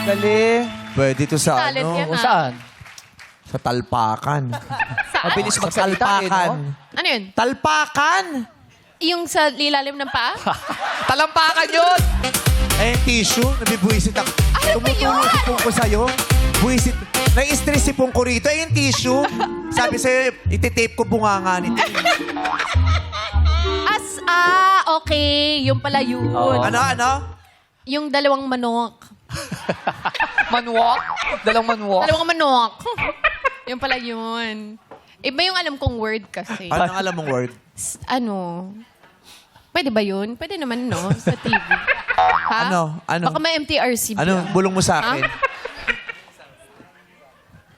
Galing. Pwede to sa Talent ano? yan, O ah. saan? Sa talpakan. Saan? Mabilis Sa magsalita eh, talpakan. no? Ano yun? Talpakan! Yung sa lilalim ng paa? Talampakan yun! Eh, yung tissue, nabibuisit ako. Ano ba yun? Tumutulong si Pungko sa'yo. Buisit. Nai-stress si Pungko rito. Eh, yung tissue. Sabi sa'yo, ititape ko bunganga nito. Okay. Yung pala yun. Oo. Ano? Yung dalawang manok. Manwalk? Dalang manwalk? Dalawang manok. Yung pala yun. Iba yung alam kong word kasi. Ano ang alam mong word? Ano? Pwede ba yun? Pwede naman, no? Sa TV. Ha? Ano? Baka may MTRC. Ano? Bulong mo sa akin.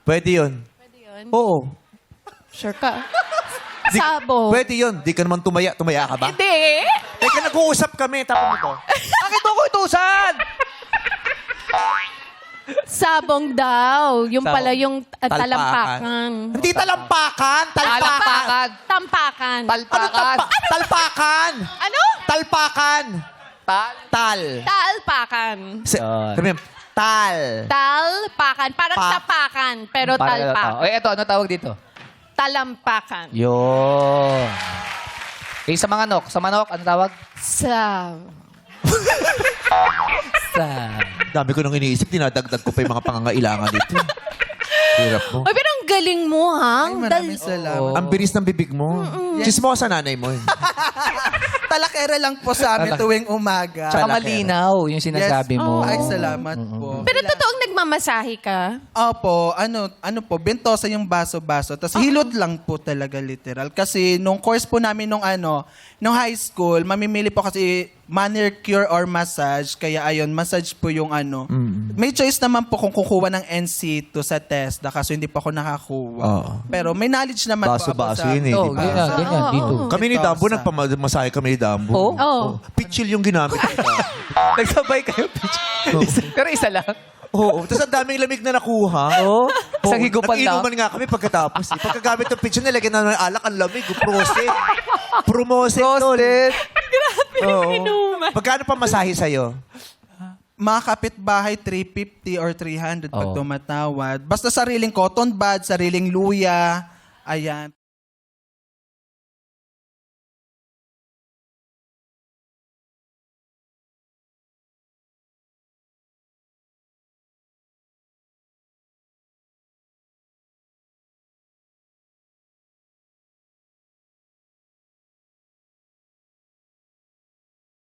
Pwede yun. Pwede yun? Oo. Sure ka? Di- Sabo. Pwede yun. Di ka naman tumaya. Tumaya ka ba? Hindi. Teka, nag-uusap kami. Tapos mo to. Bakit mo ko itusan? Sabong daw. Yung Sabong. pala yung Talpakan. talampakan. Hindi talampakan. Talpakan. Tampakan. Ano Talpakan. talpakan? Ano? Talpakan. Tal. Talpakan. Yan. Sabi mo, tal. Talpakan. Parang Pa- tapakan, pero Para talpakan. Eh, eto, ano tawag dito? Talampakan. Yun. Eh, sa mga manok. Sa manok, ano tawag? Sa... Sa... Dami ko nang iniisip. Dinadagdag ko pa yung mga pangangailangan dito. Hirap mo. Ay, pero ang galing mo, Hang. Ay, maraming salamat. Oo. Ang bilis ng bibig mo. Chismosa nanay mo. Talakera lang po sa amin tuwing umaga. Tsaka Talakera. malinaw yung sinasabi mo. Ay, salamat po. Pero totoong nagmamasahe ka? Opo, ano po, bentosa yung baso-baso. Tapos hilot lang po talaga literal. Kasi nung course po namin nung high school, mamimili po kasi manicure or massage. Kaya ayun, massage po yung May choice naman po kung kukuha ng NC2 sa TESDA kaso hindi pa ako nakakuha. Oo. Pero may knowledge naman po ako Baso-baso sa... yun eh. Oo, di ba? ganyan, ganyan. Dito. Kami ni Dambo, Bentosa. nagpamasahe kami ni Dambo. Oo? Oo. Pitchil yung ginamit. Nagsabay kayo, pitch. Pero isa lang. Oo. Tapos ang daming lamig na nakuha. Oo? Isang higupan lang. Nag-inuman nga kami pagkatapos. Pagkagamit ng pitchil, nilagyan na ng alak, ang lamig. Proset. Promoset. Roasted. Grabe yung inuman. Pagkano pa masahe sa'yo? Mga kapitbahay, 350 or 300 pag Oo. tumatawad. Basta sariling cotton bud, sariling luya. Ayan.